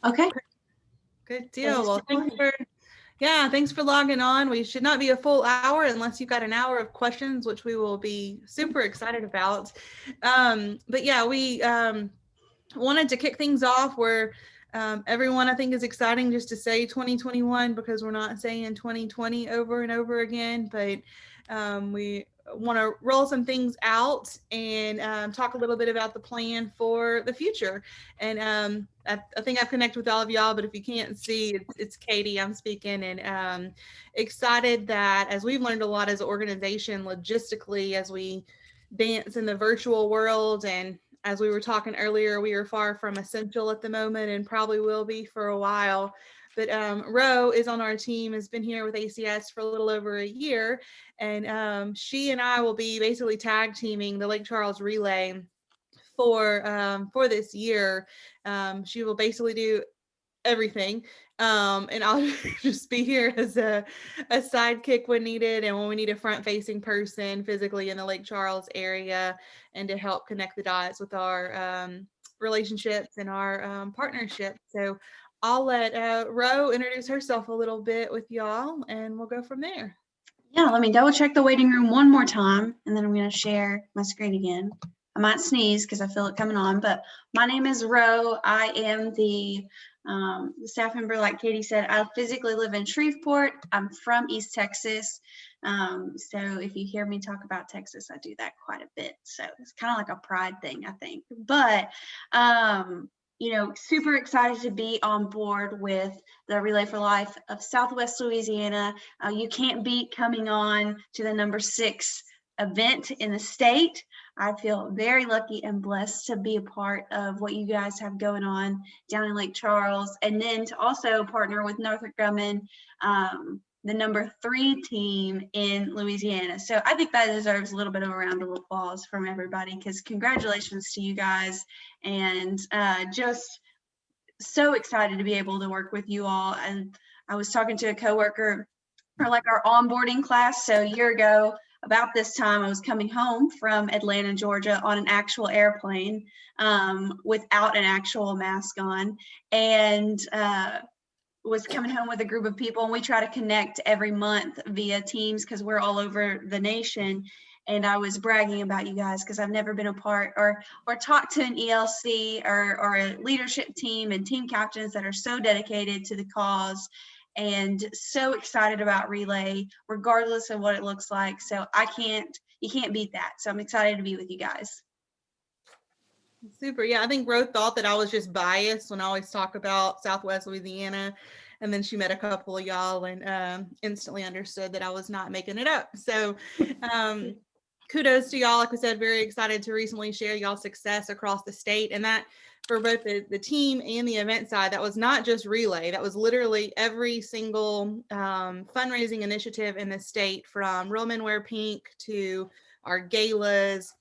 Okay. Good deal. Well, thanks for logging on. We should not be a full hour unless you've got an hour of questions, which we will be super excited about. But yeah, we wanted to kick things off where everyone I think is exciting just to say 2021 because we're not saying 2020 over and over again, but we want to roll some things out and talk a little bit about the plan for the future. And I think I've connected with all of y'all, but if you can't see, it's Katie I'm speaking, and excited that as we've learned a lot as an organization logistically as we dance in the virtual world, and as we were talking earlier, we are far from essential at the moment and probably will be for a while. But Ro is on our team, has been here with ACS for a little over a year, and she and I will be basically tag teaming the Lake Charles Relay for this year. She will basically do everything. And I'll just be here as a sidekick when needed and when we need a front facing person physically in the Lake Charles area and to help connect the dots with our relationships and our partnerships. So I'll let Ro introduce herself a little bit with y'all and we'll go from there. Yeah, let me double check the waiting room one more time and then I'm going to share my screen again. I might sneeze because I feel it coming on, but my name is Ro. I am the staff member, like Katie said. I physically live in Shreveport. I'm from East Texas. So if you hear me talk about Texas, I do that quite a bit. So it's kind of like a pride thing, I think. But, super excited to be on board with the Relay for Life of Southwest Louisiana. You can't beat coming on to the number 6 event in the state. I feel very lucky and blessed to be a part of what you guys have going on down in Lake Charles, and then to also partner with Northrop Grumman, the number 3 team in Louisiana. So I think that deserves a little bit of a round of applause from everybody, because congratulations to you guys, and just so excited to be able to work with you all. And I was talking to a coworker for like our onboarding class. So a year ago, about this time, I was coming home from Atlanta, Georgia on an actual airplane without an actual mask on, and was coming home with a group of people, and we try to connect every month via Teams because we're all over the nation. And I was bragging about you guys because I've never been a part or talked to an ELC or a leadership team and team captains that are so dedicated to the cause and so excited about Relay, regardless of what it looks like. So you can't beat that. So I'm excited to be with you guys. Super. Yeah, I think Ro thought that I was just biased when I always talk about Southwest Louisiana. And then she met a couple of y'all and instantly understood that I was not making it up. So kudos to y'all. Like I said, very excited to recently share y'all's success across the state. And that for both the team and the event side, that was not just Relay. That was literally every single fundraising initiative in the state, from Real Men Wear Pink to our galas,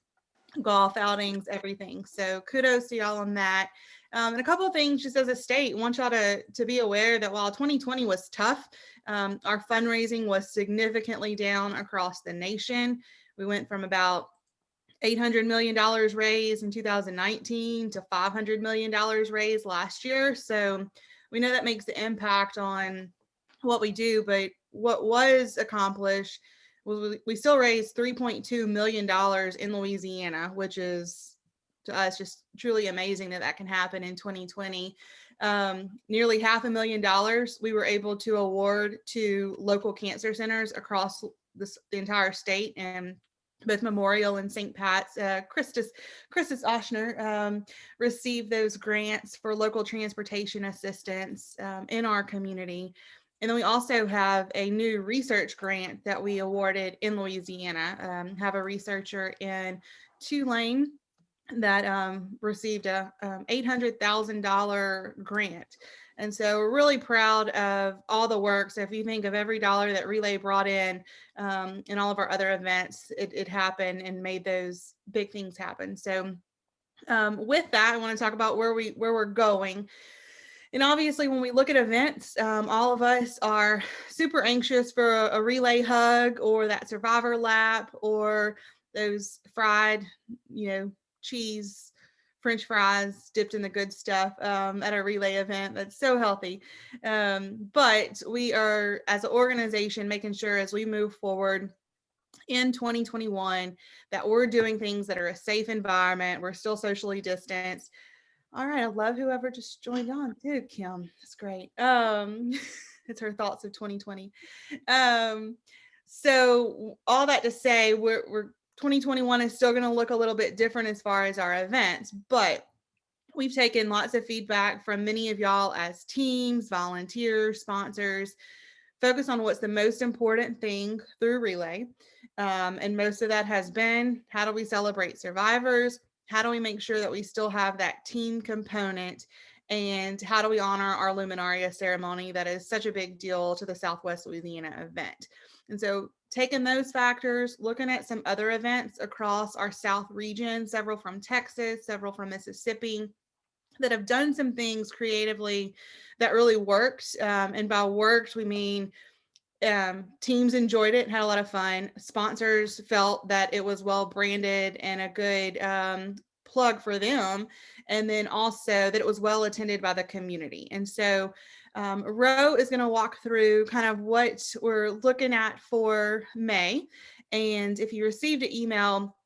golf outings, everything. So kudos to y'all on that. And a couple of things just as a state, I want y'all to be aware that while 2020 was tough, our fundraising was significantly down across the nation. We went from about $800 million raised in 2019 to $500 million raised last year. So we know that makes the impact on what we do, but what was accomplished was we still raised $3.2 million in Louisiana, which is to us just truly amazing that can happen in 2020. Nearly $500,000 we were able to award to local cancer centers across the entire state, and both Memorial and St. Pat's. Christus Oshner received those grants for local transportation assistance in our community. And then we also have a new research grant that we awarded in Louisiana. Have a researcher in Tulane that received a $800,000 grant. And so we're really proud of all the work. So if you think of every dollar that Relay brought in all of our other events, it happened and made those big things happen. So with that, I want to talk about where we're going. And obviously, when we look at events, all of us are super anxious for a relay hug or that survivor lap or those fried, cheese French fries dipped in the good stuff at a relay event. That's so healthy. But we are, as an organization, making sure as we move forward in 2021 that we're doing things that are a safe environment. We're still socially distanced. All right, I love whoever just joined on too, Kim. That's great. It's her thoughts of 2020. So all that to say, we're 2021 is still going to look a little bit different as far as our events, but we've taken lots of feedback from many of y'all as teams, volunteers, sponsors, focus on what's the most important thing through Relay. And most of that has been, how do we celebrate survivors? How do we make sure that we still have that team component? And how do we honor our Luminaria ceremony that is such a big deal to the Southwest Louisiana event? And so taking those factors, looking at some other events across our South region, several from Texas, several from Mississippi, that have done some things creatively that really worked. And by worked, we mean teams enjoyed it, had a lot of fun. Sponsors felt that it was well branded and a good plug for them. And then also that it was well attended by the community. And so Ro is going to walk through kind of what we're looking at for May. And if you received an email,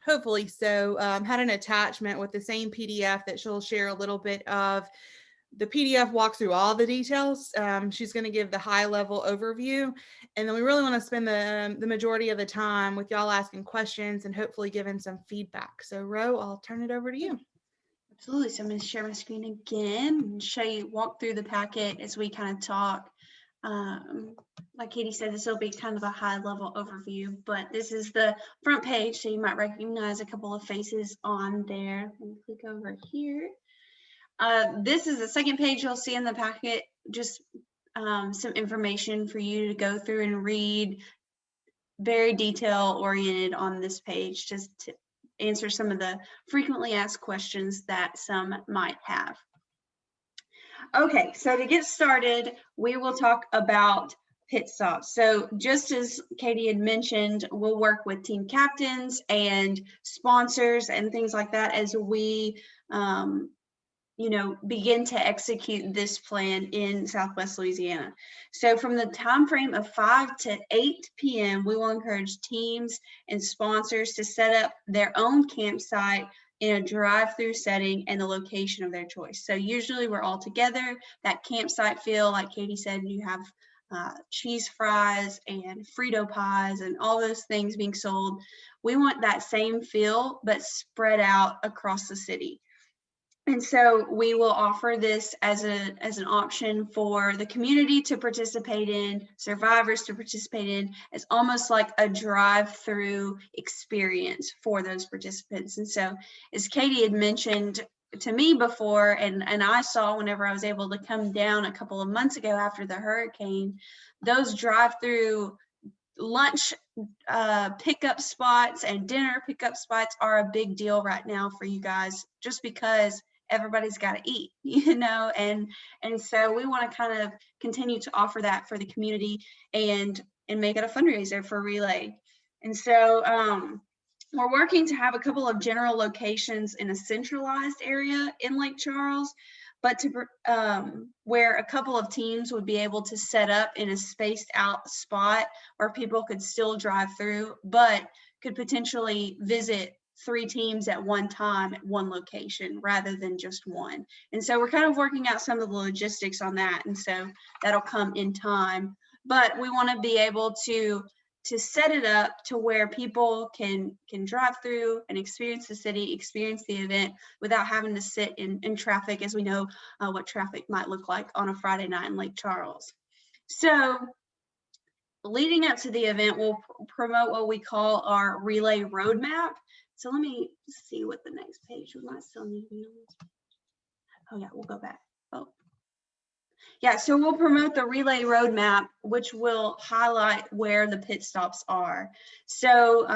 hopefully so, had an attachment with the same PDF that she'll share a little bit of. The PDF walks through all the details. She's going to give the high level overview. And then we really want to spend the majority of the time with y'all asking questions and hopefully giving some feedback. So Ro, I'll turn it over to you. Absolutely. So I'm going to share my screen again and show you, walk through the packet as we kind of talk. Like Katie said, this will be kind of a high level overview, but this is the front page. So you might recognize a couple of faces on there. Let me click over here. This is the second page you'll see in the packet, just some information for you to go through and read, very detail oriented on this page, just to answer some of the frequently asked questions that some might have. Okay, so to get started, we will talk about pit stops. So just as Katie had mentioned, we'll work with team captains and sponsors and things like that as we begin to execute this plan in Southwest Louisiana. So from the time frame of 5 to 8 p.m., we will encourage teams and sponsors to set up their own campsite in a drive-through setting and the location of their choice. So usually we're all together. That campsite feel, like Katie said, you have cheese fries and Frito pies and all those things being sold. We want that same feel, but spread out across the city. And so we will offer this as an option for the community to participate in, survivors to participate in, as almost like a drive-through experience for those participants. And so as Katie had mentioned to me before, and I saw whenever I was able to come down a couple of months ago after the hurricane, those drive-through lunch pickup spots and dinner pickup spots are a big deal right now for you guys, just because everybody's got to eat, and so we want to kind of continue to offer that for the community and make it a fundraiser for Relay. And so we're working to have a couple of general locations in a centralized area in Lake Charles, but to where a couple of teams would be able to set up in a spaced out spot where people could still drive through, but could potentially visit 3 teams at one time at one location rather than just one. And so we're kind of working out some of the logistics on that. And so that'll come in time, but we want to be able to set it up to where people can drive through and experience the city, experience the event without having to sit in traffic, as we know what traffic might look like on a Friday night in Lake Charles. So leading up to the event, we'll promote what we call our Relay Roadmap. So let me see what the next page, we might still need to be on this page. Oh yeah, we'll go back. Oh yeah, so we'll promote the Relay Roadmap, which will highlight where the pit stops are. So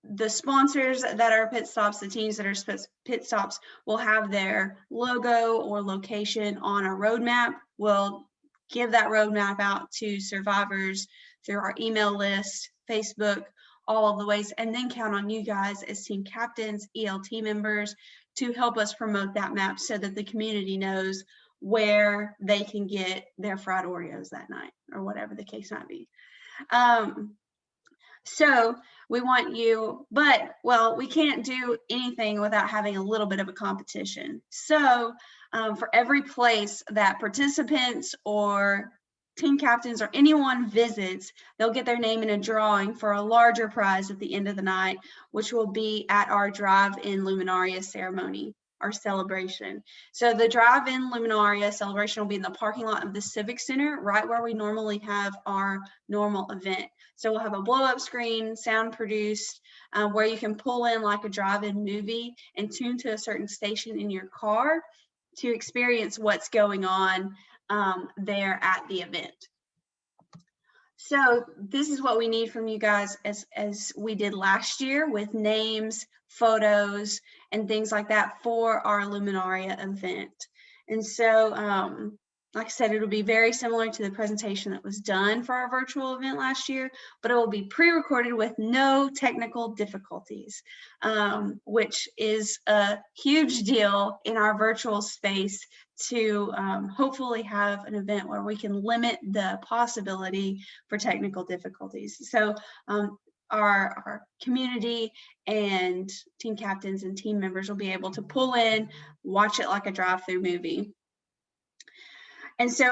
the sponsors that are pit stops, the teams that are pit stops, will have their logo or location on a roadmap. We'll give that roadmap out to survivors through our email list, Facebook, all of the ways, and then count on you guys as team captains, ELT members, to help us promote that map so that the community knows where they can get their fried Oreos that night, or whatever the case might be. So we want you, but, well, we can't do anything without having a little bit of a competition. So for every place that participants or team captains or anyone visits, they'll get their name in a drawing for a larger prize at the end of the night, which will be at our drive-in Luminaria ceremony, our celebration. So the drive-in Luminaria celebration will be in the parking lot of the Civic Center, right where we normally have our normal event. So we'll have a blow-up screen, sound produced, where you can pull in like a drive-in movie and tune to a certain station in your car to experience what's going on there at the event. So this is what we need from you guys, as we did last year, with names, photos, and things like that for our Luminaria event. And so, like I said, it'll be very similar to the presentation that was done for our virtual event last year, but it will be pre-recorded with no technical difficulties, which is a huge deal in our virtual space, to hopefully have an event where we can limit the possibility for technical difficulties. So our community and team captains and team members will be able to pull in, watch it like a drive-through movie. And so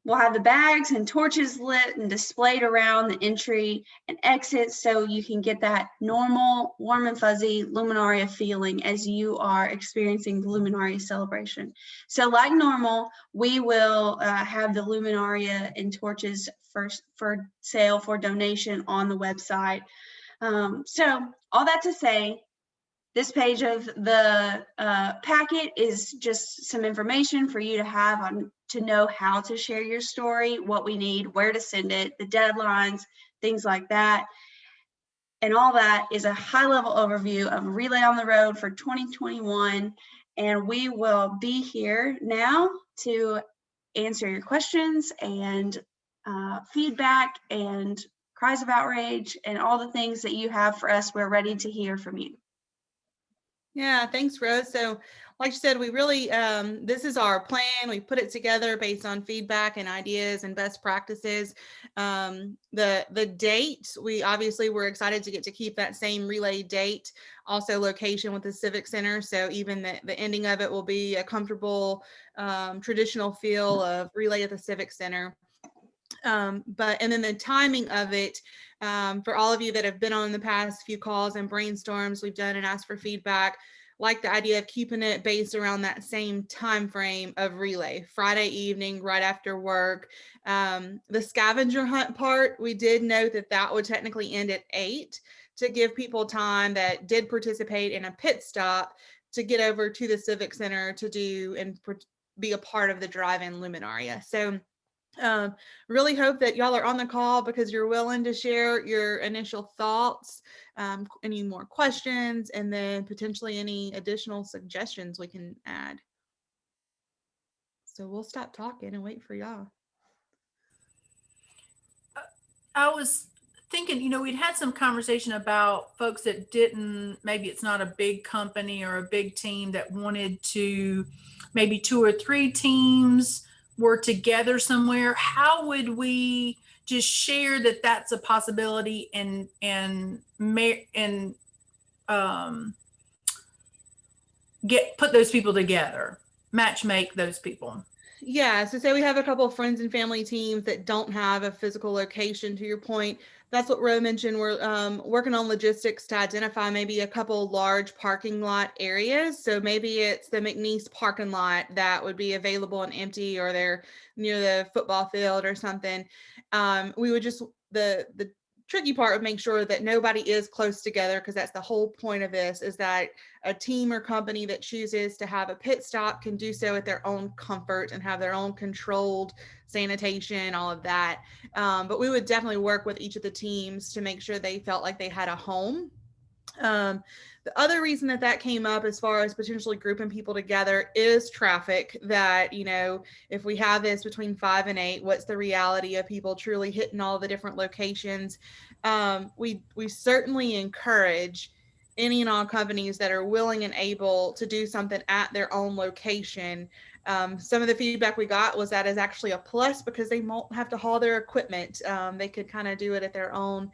we'll have the bags and torches lit and displayed around the entry and exit, so you can get that normal, warm and fuzzy Luminaria feeling as you are experiencing the Luminaria celebration. So like normal, we will have the Luminaria and torches for sale for donation on the website. So all that to say, this page of the packet is just some information for you to have on, to know how to share your story, what we need, where to send it, the deadlines, things like that. And all that is a high-level overview of Relay on the Road for 2021. And we will be here now to answer your questions and feedback and cries of outrage and all the things that you have for us. We're ready to hear from you. Yeah, thanks, Rose. So like you said, we really, this is our plan. We put it together based on feedback and ideas and best practices. The date, we obviously were excited to get to keep that same relay date, also location with the Civic Center. So even the ending of it will be a comfortable, traditional feel of relay at the Civic Center. And then the timing of it, for all of you that have been on the past few calls and brainstorms we've done and asked for feedback, like the idea of keeping it based around that same time frame of relay, Friday evening, right after work. The scavenger hunt part, we did note that that would technically end at 8 to give people time that did participate in a pit stop to get over to the Civic Center to do and be a part of the drive-in Luminaria. So really hope that y'all are on the call because you're willing to share your initial thoughts, any more questions, and then potentially any additional suggestions we can add. So we'll stop talking and wait for y'all. I was thinking, you know, we'd had some conversation about folks that didn't, maybe it's not a big company or a big team that wanted to, maybe 2 or 3 teams were together somewhere. How would we just share that that's a possibility and put those people together, match make those people? Yeah, so say we have a couple of friends and family teams that don't have a physical location, to your point. That's what Ro mentioned. We're working on logistics to identify maybe a couple large parking lot areas. So maybe it's the McNeese parking lot that would be available and empty, or they're near the football field or something. We would just, the tricky part would make sure that nobody is close together, because that's the whole point of this, is that a team or company that chooses to have a pit stop can do so at their own comfort and have their own controlled sanitation, all of that. But we would definitely work with each of the teams to make sure they felt like they had a home The other reason that came up as far as potentially grouping people together is traffic, that, you know, if we have this between 5 and 8, what's the reality of people truly hitting all the different locations? We certainly encourage any and all companies that are willing and able to do something at their own location. Some of the feedback we got was that is actually a plus because they won't have to haul their equipment. They could kind of do it at their own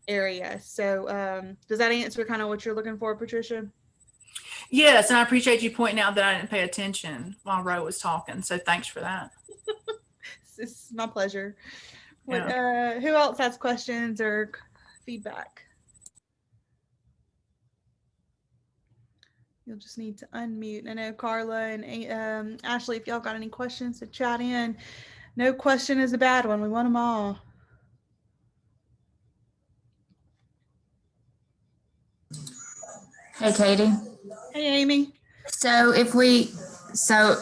area. So does that answer kind of what you're looking for, Patricia? Yes, and I appreciate you pointing out that I didn't pay attention while Ro was talking. So thanks for that. It's my pleasure. What, Yeah. who else has questions or feedback? You'll just need to unmute. I know Carla and Ashley, if y'all got any questions to chat in. No question is a bad one. We want them all. Hey, Katie. Hey, Amy. So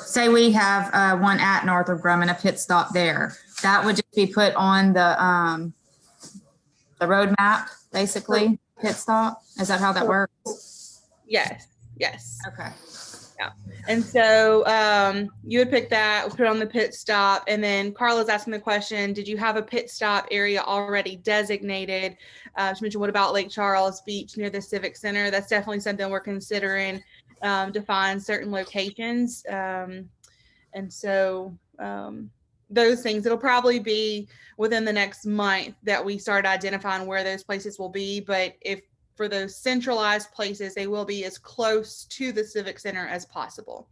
say we have one at Northrop Grumman, a pit stop there, that would just be put on the road map, basically, pit stop. Is that how that works? Yes. Okay. Yeah. And so you would pick that, put it on the pit stop, and then Carla's asking the question, did you have a pit stop area already designated? She mentioned, what about Lake Charles Beach near the Civic Center? That's definitely something we're considering to find certain locations. And so those things, it'll probably be within the next month that we start identifying where those places will be. But if for those centralized places, they will be as close to the Civic Center as possible.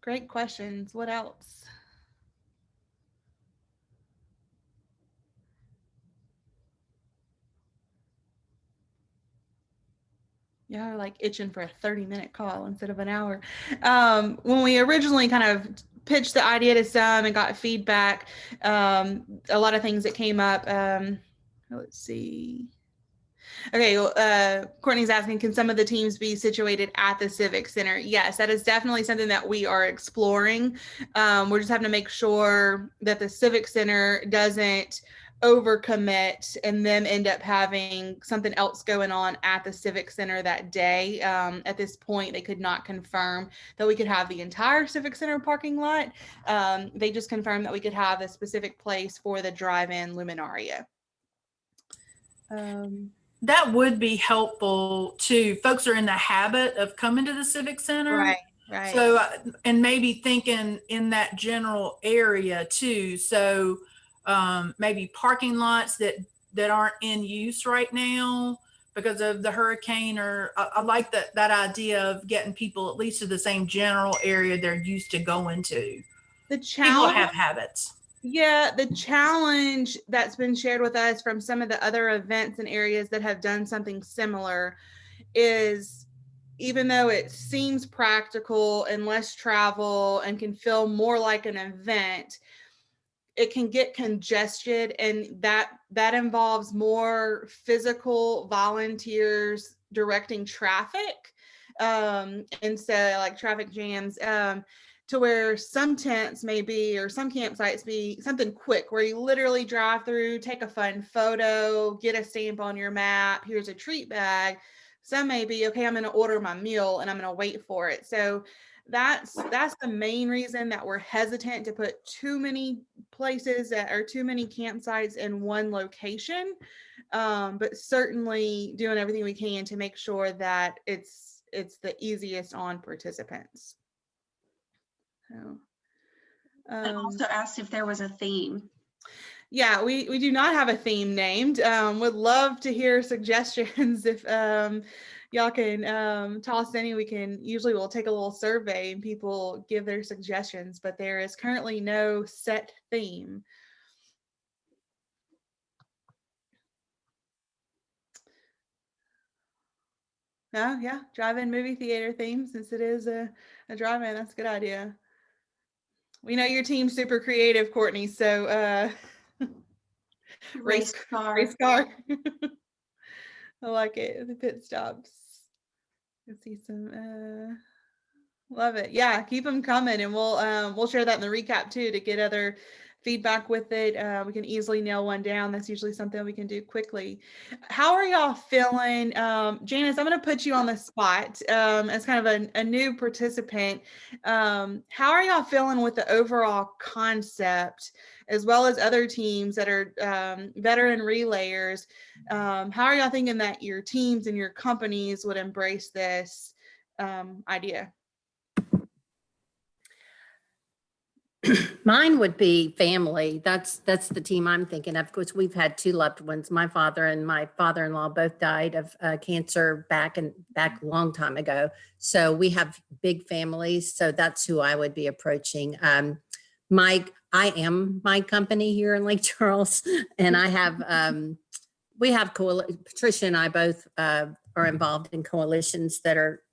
Great questions. What else? Y'all are like itching for a 30-minute call instead of an hour. When we originally kind of pitched the idea to some and got feedback, a lot of things that came up. Let's see. Okay, Courtney's asking, can some of the teams be situated at the Civic Center? Yes, that is definitely something that we are exploring. We're just having to make sure that the Civic Center doesn't overcommit and then end up having something else going on at the Civic Center that day. At this point, they could not confirm that we could have the entire Civic Center parking lot. They just confirmed that we could have a specific place for the drive-in luminaria. That would be helpful too. Folks are in the habit of coming to the Civic Center. Right. So, and maybe thinking in that general area too. So maybe parking lots that aren't in use right now because of the hurricane, or I like that idea of getting people at least to the same general area they're used to going to. The People have habits. Yeah, the challenge that's been shared with us from some of the other events and areas that have done something similar is, even though it seems practical and less travel and can feel more like an event, it can get congested, and that involves more physical volunteers directing traffic. And so like traffic jams, to where some tents may be, or some campsites be something quick where you literally drive through, take a fun photo, get a stamp on your map, here's a treat bag. Some may be, okay, I'm going to order my meal and I'm going to wait for it. So that's the main reason that we're hesitant to put too many places or too many campsites in one location. But certainly doing everything we can to make sure that it's the easiest on participants. So, And also asked if there was a theme. Yeah, we do not have a theme named. Would love to hear suggestions. If y'all can toss any, we'll take a little survey and people give their suggestions, but there is currently no set theme. Yeah, drive-in movie theater theme, since it is a drive-in. That's a good idea. We know your team's super creative, Courtney, so race car. I like it. The pit stops. Let's see some. Love it. Yeah, keep them coming, and we'll share that in the recap too to get other feedback with it. We can easily nail one down. That's usually something we can do quickly. How are y'all feeling? Janice, I'm going to put you on the spot as kind of a new participant. How are y'all feeling with the overall concept, as well as other teams that are veteran relayers? How are y'all thinking that your teams and your companies would embrace this idea? Mine would be family. That's the team I'm thinking of. Of course, we've had 2 loved ones. My father and my father-in-law both died of cancer back a long time ago. So we have big families. So that's who I would be approaching. I am my company here in Lake Charles, and I have Patricia and I both are involved in coalitions that are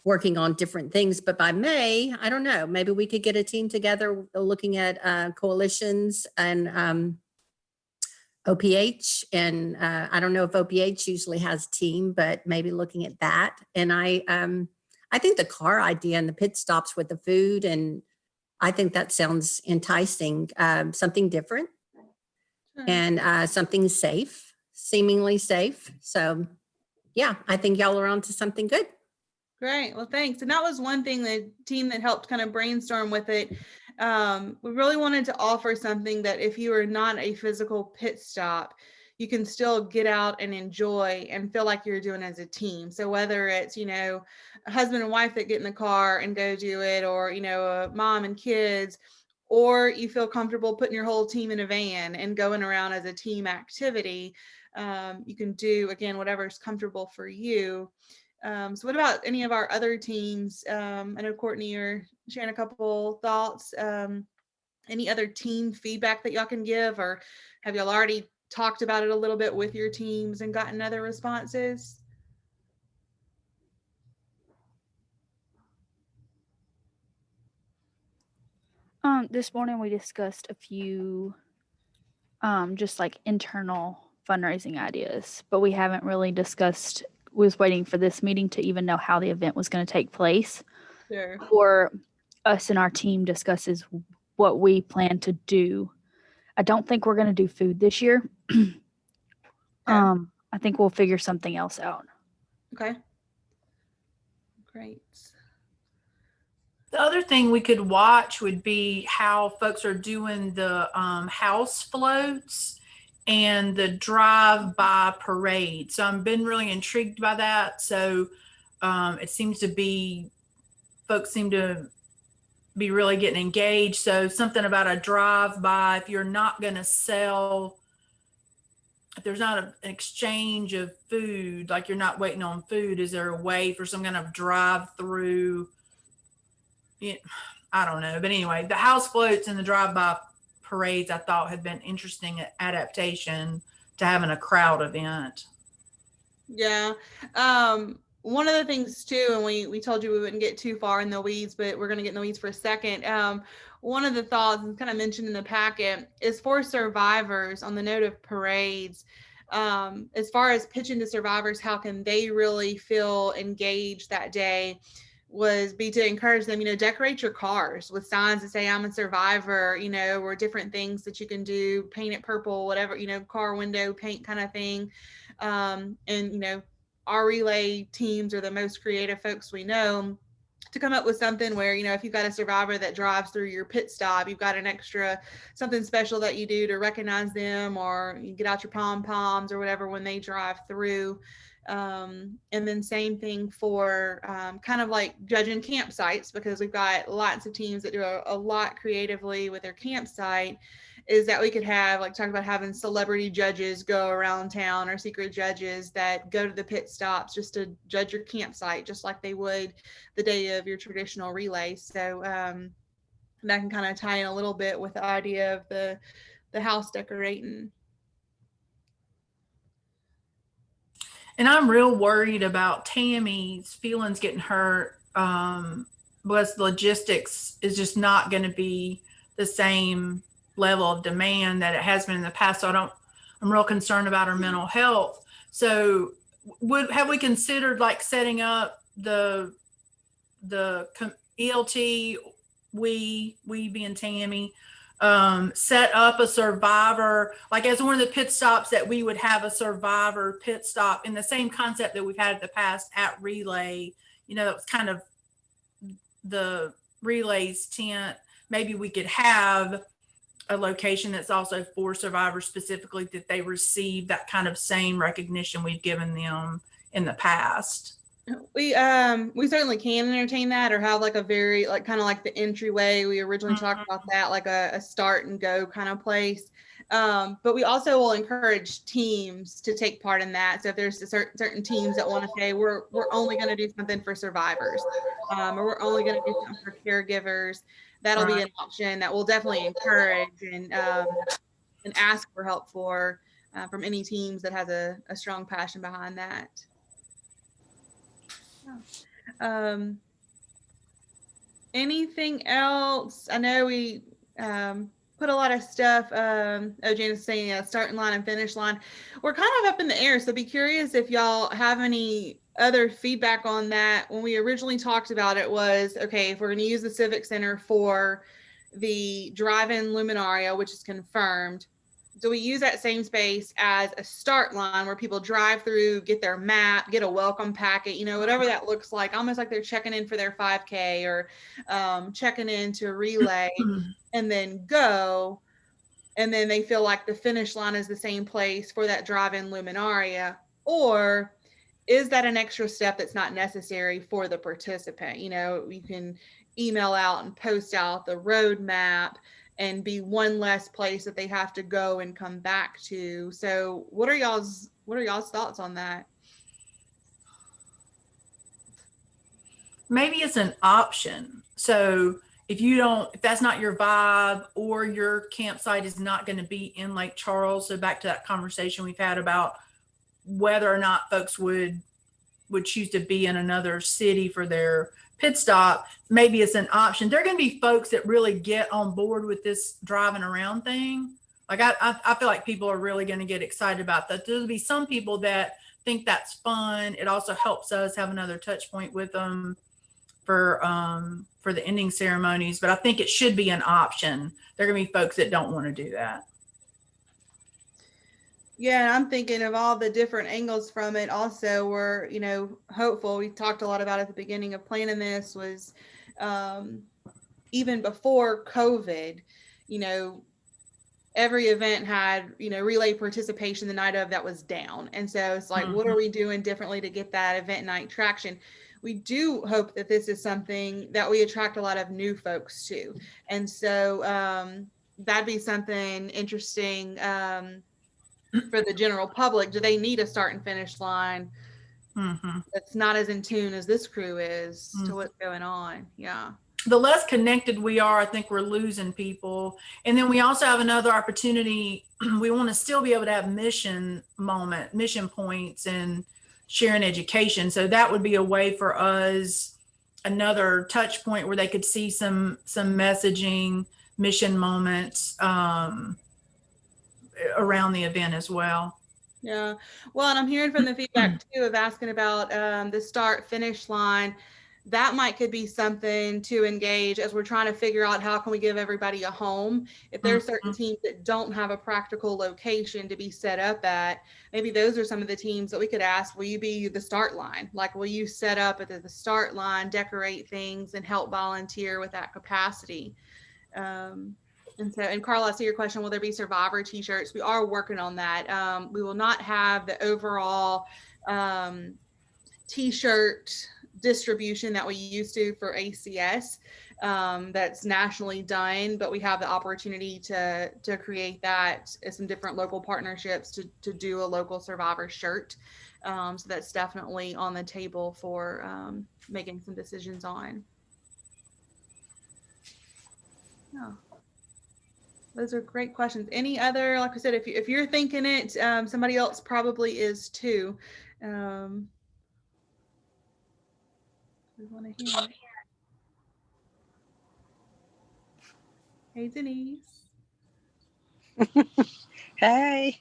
working on different things. But by May, I don't know, maybe we could get a team together looking at coalitions and OPH. And I don't know if OPH usually has a team, but maybe looking at that. And I think the car idea and the pit stops with the food, and I think that sounds enticing, something different and something safe, seemingly safe. So yeah, I think y'all are onto something good. Great. Well, thanks. And that was one thing, the team that helped kind of brainstorm with it. We really wanted to offer something that if you are not a physical pit stop, you can still get out and enjoy and feel like you're doing as a team. So whether it's, a husband and wife that get in the car and go do it, or, a mom and kids, or you feel comfortable putting your whole team in a van and going around as a team activity, you can do, again, whatever's comfortable for you. So what about any of our other teams? I know Courtney, you're sharing a couple thoughts. Any other team feedback that y'all can give, or have y'all already talked about it a little bit with your teams and gotten other responses? This morning we discussed a few just like internal fundraising ideas, but we haven't really discussed, was waiting for this meeting to even know how the event was going to take place. Sure. Or us and our team discusses what we plan to do. I don't think we're going to do food this year. I think we'll figure something else out. Okay. Great. The other thing we could watch would be how folks are doing the house floats and the drive-by parade. So I've been really intrigued by that. So it seems to be, folks seem to be really getting engaged. So something about a drive-by, if you're not going to sell, if there's not an exchange of food, like you're not waiting on food, is there a way for some kind of drive-through? I don't know. But anyway, the house floats and the drive-by parades, I thought, had been interesting adaptation to having a crowd event. Yeah. One of the things too, and we told you we wouldn't get too far in the weeds, but we're going to get in the weeds for a second. One of the thoughts, and kind of mentioned in the packet, is for survivors, on the note of parades, as far as pitching to survivors, how can they really feel engaged that day, was be to encourage them, decorate your cars with signs that say I'm a survivor, or different things that you can do, paint it purple, whatever, car window paint kind of thing. And our relay teams are the most creative folks we know, to come up with something where, if you've got a survivor that drives through your pit stop, you've got an extra something special that you do to recognize them, or you get out your pom-poms or whatever when they drive through. And then same thing for kind of like judging campsites, because we've got lots of teams that do a lot creatively with their campsite, is that we could have, like, talk about having celebrity judges go around town, or secret judges that go to the pit stops just to judge your campsite, just like they would the day of your traditional relay. So that can kind of tie in a little bit with the idea of the house decorating. And I'm real worried about Tammy's feelings getting hurt, because logistics is just not going to be the same level of demand that it has been in the past. So I'm real concerned about her mental health. So have we considered like setting up the ELT, we being Tammy, set up a survivor, like as one of the pit stops, that we would have a survivor pit stop in the same concept that we've had in the past at Relay. You know, it's kind of the Relay's tent. Maybe we could have a location that's also for survivors specifically, that they receive that kind of same recognition we've given them in the past. We certainly can entertain that, or have like a very like kind of like the entryway. We originally talked about that, like a start and go kind of place. But we also will encourage teams to take part in that. So if there's certain teams that want to say we're only going to do something for survivors, or we're only going to do something for caregivers, that'll be an option that we'll definitely encourage and ask for help for from any teams that has a strong passion behind that. Anything else? I know we put a lot of stuff. Janice saying starting line and finish line. We're kind of up in the air, so be curious if y'all have any other feedback on that. When we originally talked about it was, okay, if we're going to use the Civic Center for the drive-in luminaria, which is confirmed, do we use that same space as a start line where people drive through, get their map, get a welcome packet, you know, whatever that looks like, almost like they're checking in for their 5K or checking into Relay, and then go, and then they feel like the finish line is the same place for that drive-in luminaria? Or is that an extra step that's not necessary for the participant? You know, you can email out and post out the roadmap and be one less place that they have to go and come back to. So what are y'all's thoughts on that? Maybe it's an option. So if that's not your vibe, or your campsite is not going to be in Lake Charles, so back to that conversation we've had about whether or not folks would choose to be in another city for their pit stop, maybe it's an option. There are going to be folks that really get on board with this driving around thing. Like I feel like people are really going to get excited about that. There'll be some people that think that's fun. It also helps us have another touch point with them for the ending ceremonies, but I think it should be an option. There are going to be folks that don't want to do that. Yeah, I'm thinking of all the different angles from it. Also, we're, you know, hopeful. We talked a lot about at the beginning of planning this was even before COVID, you know, every event had, you know, relay participation the night of that was down. And so it's like, what are we doing differently to get that event night traction? We do hope that this is something that we attract a lot of new folks to. And so that'd be something interesting for the general public. Do they need a start and finish line that's not as in tune as this crew is to what's going on? Yeah. The less connected we are, I think we're losing people. And then we also have another opportunity. We want to still be able to have mission points and sharing education. So that would be a way for us, another touch point where they could see some messaging, mission moments around the event as well. Yeah. Well, and I'm hearing from the feedback too of asking about the start finish line. That could be something to engage as we're trying to figure out how can we give everybody a home. If there are certain teams that don't have a practical location to be set up at, maybe those are some of the teams that we could ask, will you be the start line? Like, will you set up at the start line, decorate things, and help volunteer with that capacity? And Carla, I see your question, will there be survivor t-shirts? We are working on that. We will not have the overall t-shirt distribution that we used to for ACS that's nationally done, but we have the opportunity to create that as some different local partnerships to do a local survivor shirt. So that's definitely on the table for making some decisions on. Yeah. Those are great questions. Any other, like I said, if you're thinking it, somebody else probably is too. We want to hear it. Hey, Denise. Hey.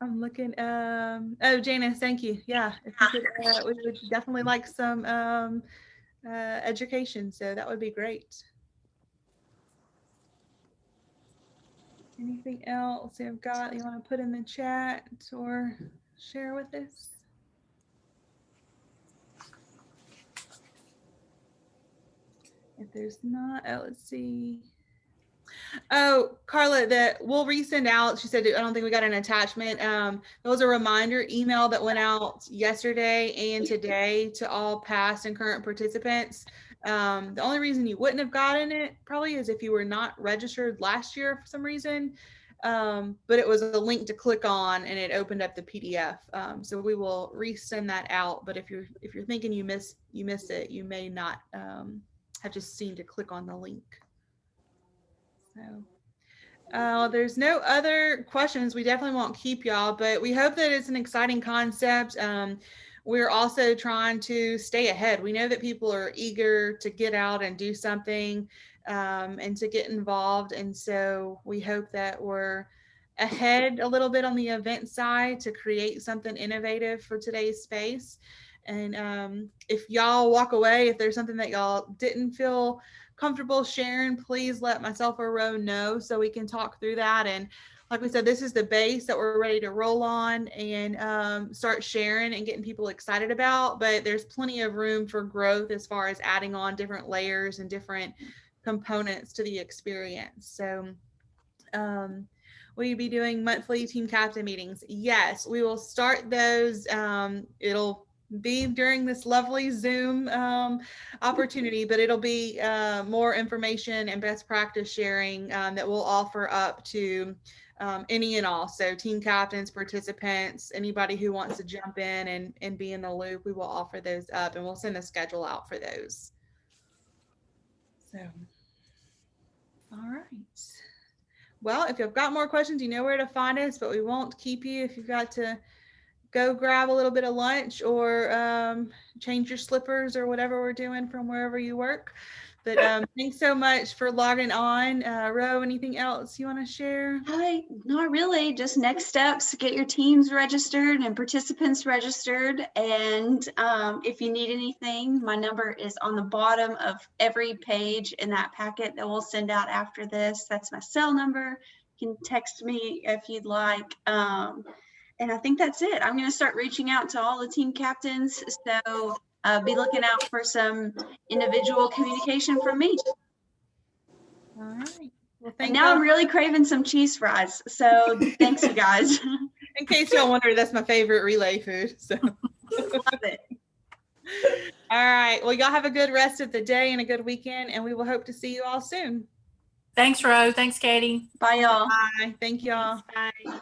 I'm looking. Oh, Janice, thank you. Yeah, if you could, we would definitely like some education. So that would be great. Anything else you've got you want to put in the chat or share with us? If there's not, let's see. Oh, Carla, that we'll resend out. She said, I don't think we got an attachment. There was a reminder email that went out yesterday and today to all past and current participants. The only reason you wouldn't have gotten it probably is if you were not registered last year for some reason. But it was a link to click on and it opened up the PDF. So we will resend that out. But if you're thinking you missed it, you may not have just seen to click on the link. So there's no other questions. We definitely won't keep y'all, but we hope that it's an exciting concept. We're also trying to stay ahead. We know that people are eager to get out and do something and to get involved. And so we hope that we're ahead a little bit on the event side to create something innovative for today's space. And if y'all walk away, if there's something that y'all didn't feel comfortable sharing, please let myself or Ro know so we can talk through that. And like we said, this is the base that we're ready to roll on and start sharing and getting people excited about, but there's plenty of room for growth as far as adding on different layers and different components to the experience. So will you be doing monthly team captain meetings? Yes, we will start those. It'll be during this lovely Zoom opportunity, but it'll be more information and best practice sharing that we'll offer up to any and all. So team captains, participants, anybody who wants to jump in and be in the loop, we will offer those up and we'll send the schedule out for those. So, all right. Well, if you've got more questions, you know where to find us, but we won't keep you if you've got to go grab a little bit of lunch or change your slippers or whatever we're doing from wherever you work. But thanks so much for logging on. Ro, anything else you want to share? Hi, not really. Just next steps, get your teams registered and participants registered. And if you need anything, my number is on the bottom of every page in that packet that we'll send out after this. That's my cell number. You can text me if you'd like. And I think that's it. I'm going to start reaching out to all the team captains. So be looking out for some individual communication from me. All right. Well, And now I'm really craving some cheese fries. So thanks, you guys. In case y'all wonder, that's my favorite relay food. So Love it. all right. Well, y'all have a good rest of the day and a good weekend, and we will hope to see you all soon. Thanks, Ro. Thanks, Katie. Bye, y'all. Bye. Thank y'all. Bye.